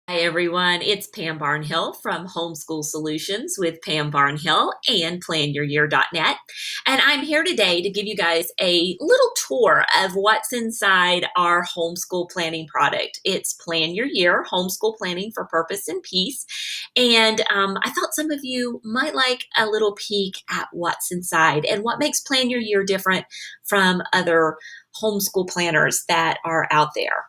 Hi everyone, it's Pam Barnhill from Homeschool Solutions with Pam Barnhill and PlanYourYear.net. And I'm here today to give you guys a little tour of what's inside our homeschool planning product. It's Plan Your Year, Homeschool Planning for Purpose and Peace. And I thought some of you might like a little peek at what's inside and what makes Plan Your Year different from other homeschool planners that are out there.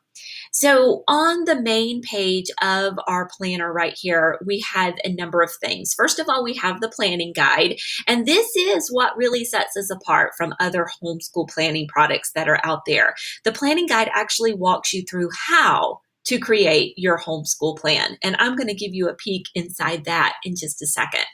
So on the main page of our planner right here, we have a number of things. First of all, we have the planning guide, and this is what really sets us apart from other homeschool planning products that are out there. The planning guide actually walks you through how to create your homeschool plan, and I'm going to give you a peek inside that in just a second.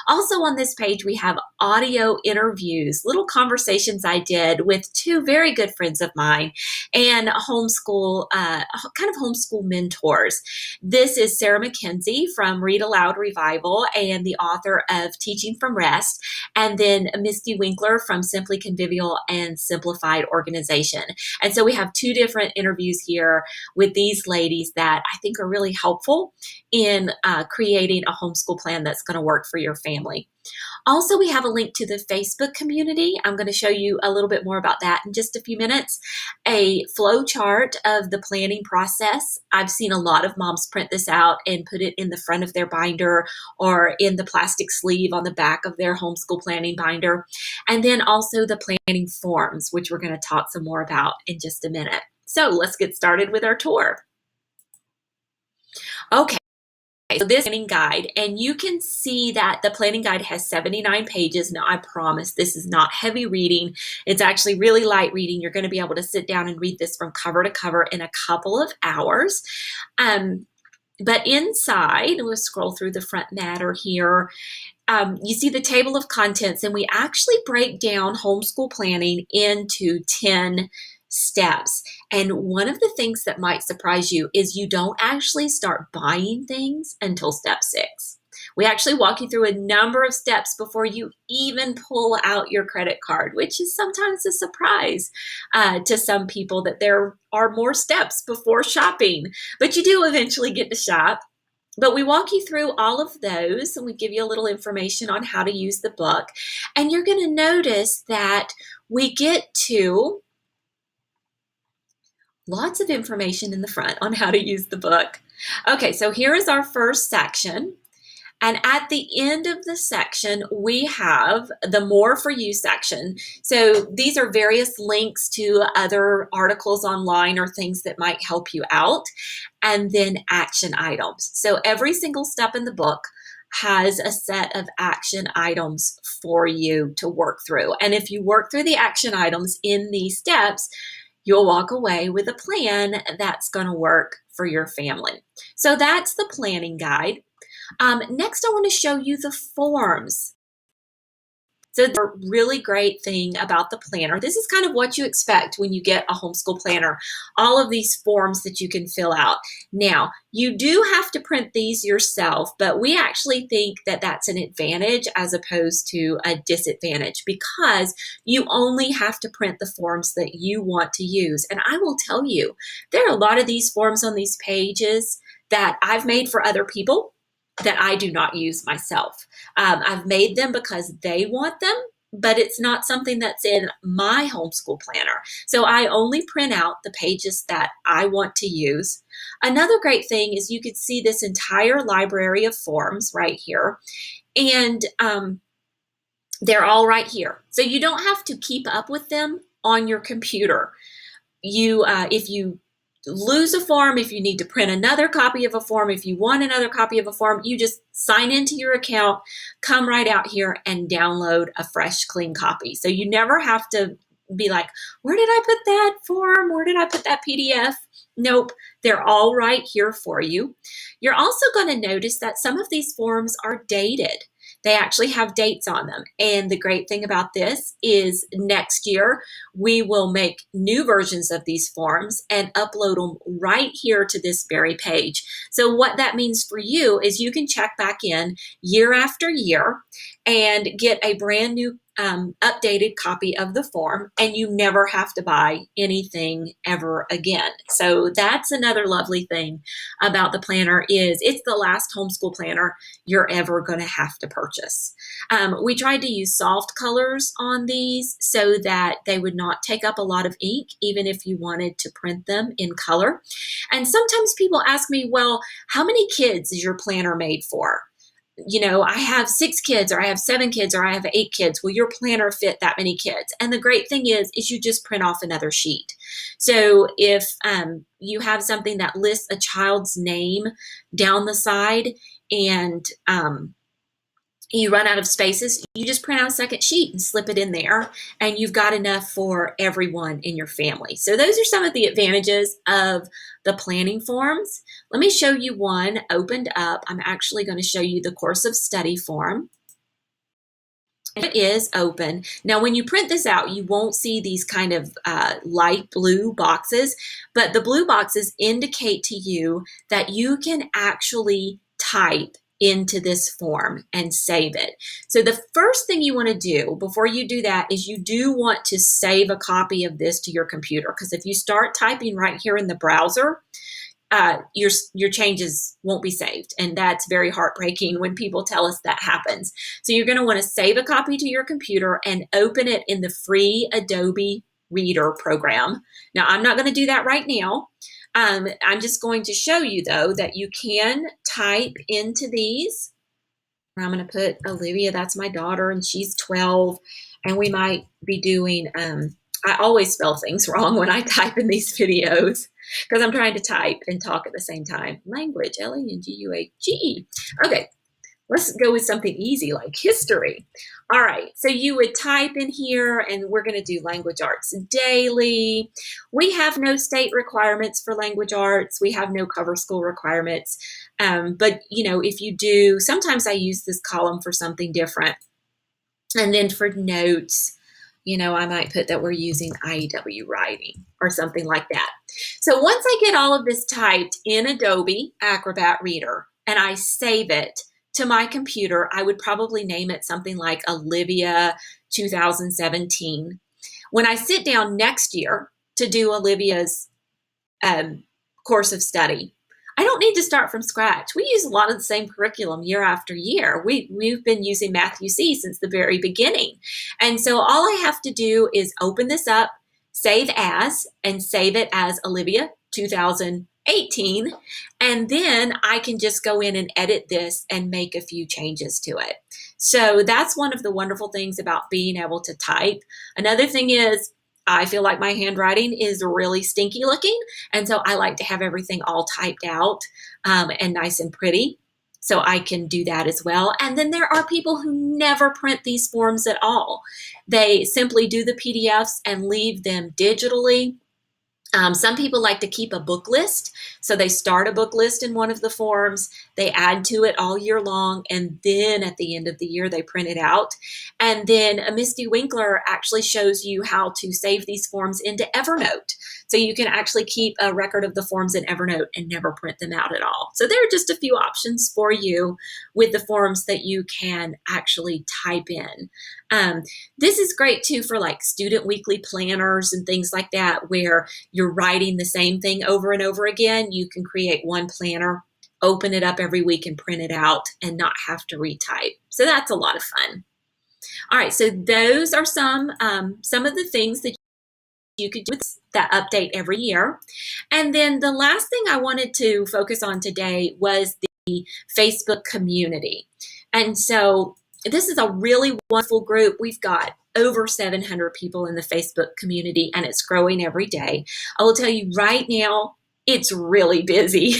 Also on this page, we have audio interviews, little conversations I did with two very good friends of mine and homeschool, kind of homeschool mentors. This is Sarah McKenzie from Read Aloud Revival and the author of Teaching from Rest, and then Misty Winkler from Simply Convivial and Simplified Organization. And so we have two different interviews here with these ladies that I think are really helpful in creating a homeschool plan that's going to work for your family. Also, we have a link to the Facebook community. I'm going to show you a little bit more about that in just a few minutes. A flow chart of the planning process. I've seen a lot of moms print this out and put it in the front of their binder or in the plastic sleeve on the back of their homeschool planning binder. And then also the planning forms, which we're going to talk some more about in just a minute. So let's get started with our tour. Okay. So this planning guide, and you can see that the planning guide has 79 pages. Now, I promise this is not heavy reading. It's actually really light reading. You're going to be able to sit down and read this from cover to cover in a couple of hours. But inside, we'll scroll through the front matter here. You see the table of contents, and we actually break down homeschool planning into 10 steps. And one of the things that might surprise you is you don't actually start buying things until step 6. We actually walk you through a number of steps before you even pull out your credit card, which is sometimes a surprise to some people that there are more steps before shopping, but you do eventually get to shop. But we walk you through all of those, and we give you a little information on how to use the book. And you're going to notice that we get to lots of information in the front on how to use the book. Okay, so here is our first section. And at the end of the section, we have the More for You section. So these are various links to other articles online or things that might help you out. And then action items. So every single step in the book has a set of action items for you to work through. And if you work through the action items in these steps, you'll walk away with a plan that's going to work for your family. So that's the planning guide. Next, I want to show you the forms. So the really great thing about the planner, this is kind of what you expect when you get a homeschool planner, all of these forms that you can fill out. Now, you do have to print these yourself, but we actually think that that's an advantage as opposed to a disadvantage because you only have to print the forms that you want to use. And I will tell you, there are a lot of these forms on these pages that I've made for other people that I do not use myself. I've made them because they want them, but it's not something that's in my homeschool planner. So I only print out the pages that I want to use. Another great thing is you could see this entire library of forms right here, and they're all right here. So you don't have to keep up with them on your computer. If you lose a form, if you need to print another copy of a form, if you want another copy of a form, you just sign into your account, come right out here and download a fresh, clean copy. So you never have to be like, where did I put that form? Where did I put that PDF? Nope, they're all right here for you. You're also going to notice that some of these forms are dated. They actually have dates on them. And the great thing about this is next year, we will make new versions of these forms and upload them right here to this very page. So what that means for you is you can check back in year after year and get a brand new updated copy of the form, and you never have to buy anything ever again. So that's another lovely thing about the planner, is it's the last homeschool planner you're ever going to have to purchase. We tried to use soft colors on these so that they would not take up a lot of ink, even if you wanted to print them in color. And sometimes people ask me, well, how many kids is your planner made for? You know, I have 6 kids, or I have 7 kids, or I have 8 kids. Will your planner fit that many kids? And the great thing is you just print off another sheet. So if you have something that lists a child's name down the side, and you run out of spaces, you just print out a second sheet and slip it in there, and you've got enough for everyone in your family. So those are some of the advantages of the planning forms. Let me show you one opened up. I'm actually going to show you the course of study form. It is open. Now, when you print this out, you won't see these kind of light blue boxes, but the blue boxes indicate to you that you can actually type into this form and save it. So the first thing you want to do before you do that is you do want to save a copy of this to your computer, because if you start typing right here in the browser, your changes won't be saved, and that's very heartbreaking when people tell us that happens. So you're going to want to save a copy to your computer and open it in the free Adobe Reader program. Now, I'm not going to do that right now. I'm just going to show you, though, that you can type into these. I'm going to put Olivia, that's my daughter, and she's 12, and we might be doing, I always spell things wrong when I type in these videos because I'm trying to type and talk at the same time. Language, L-A-N-G-U-A-G-E. Okay, let's go with something easy like history. All right, so you would type in here, and we're going to do language arts daily. We have no state requirements for language arts. We have no cover school requirements. But, you know, if you do, sometimes I use this column for something different. And then for notes, you know, I might put that we're using IEW writing or something like that. So once I get all of this typed in Adobe Acrobat Reader and I save it to my computer, I would probably name it something like Olivia 2017. When I sit down next year to do Olivia's course of study, I don't need to start from scratch. We use a lot of the same curriculum year after year. We've been using Math-UC since the very beginning. And so all I have to do is open this up, save as, and save it as Olivia 2018. And then I can just go in and edit this and make a few changes to it. So that's one of the wonderful things about being able to type. Another thing is, I feel like my handwriting is really stinky looking, and so I like to have everything all typed out and nice and pretty, so I can do that as well. And then there are people who never print these forms at all. They simply do the PDFs and leave them digitally. Some people like to keep a book list, so they start a book list in one of the forms, they add to it all year long, and then at the end of the year they print it out. And then Misty Winkler actually shows you how to save these forms into Evernote, so you can actually keep a record of the forms in Evernote and never print them out at all. So there are just a few options for you with the forms that you can actually type in. This is great too for like student weekly planners and things like that, where you're writing the same thing over and over again. You can create one planner, open it up every week and print it out and not have to retype. So that's a lot of fun. All right, so those are some of the things that you could do that update every year. And then the last thing I wanted to focus on today was the Facebook community. And so this is a really wonderful group. We've got over 700 people in the Facebook community, and it's growing every day. I will tell you right now, it's really busy.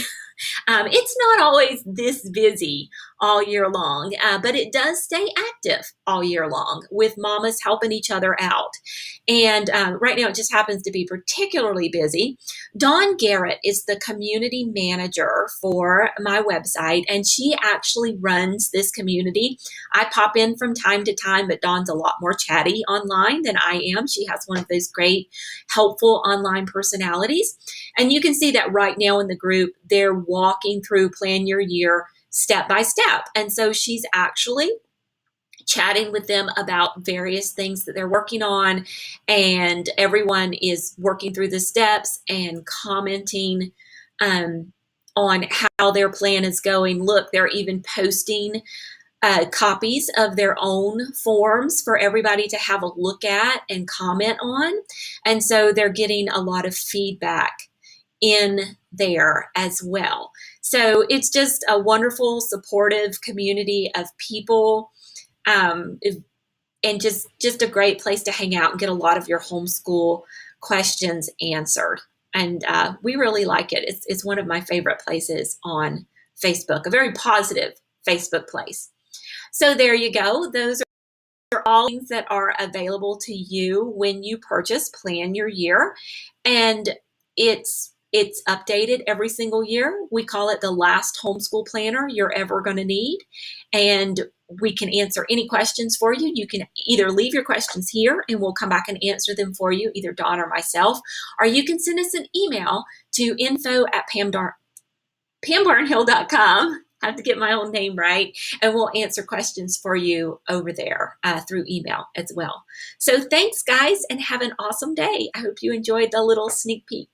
It's not always this busy all year long, but it does stay active all year long with mamas helping each other out. And right now it just happens to be particularly busy. Dawn Garrett is the community manager for my website, and she actually runs this community. I pop in from time to time, but Dawn's a lot more chatty online than I am. She has one of those great, helpful online personalities. And you can see that right now in the group, they're walking through Plan Your Year step by step. And so she's actually chatting with them about various things that they're working on, and everyone is working through the steps and commenting um, on how their plan is going. Look, they're even posting copies of their own forms for everybody to have a look at and comment on. And so they're getting a lot of feedback in there as well. So it's just a wonderful, supportive community of people. Um, and just a great place to hang out and get a lot of your homeschool questions answered. And we really like it. It's one of my favorite places on Facebook, a very positive Facebook place. So there you go. Those are all things that are available to you when you purchase Plan Your Year. And it's updated every single year. We call it the last homeschool planner you're ever going to need. And we can answer any questions for you. You can either leave your questions here and we'll come back and answer them for you, either Dawn or myself, or you can send us an email to info@pambarnhill.com. I have to get my own name right, and we'll answer questions for you over there through email as well. So thanks, guys, and have an awesome day. I hope you enjoyed the little sneak peek.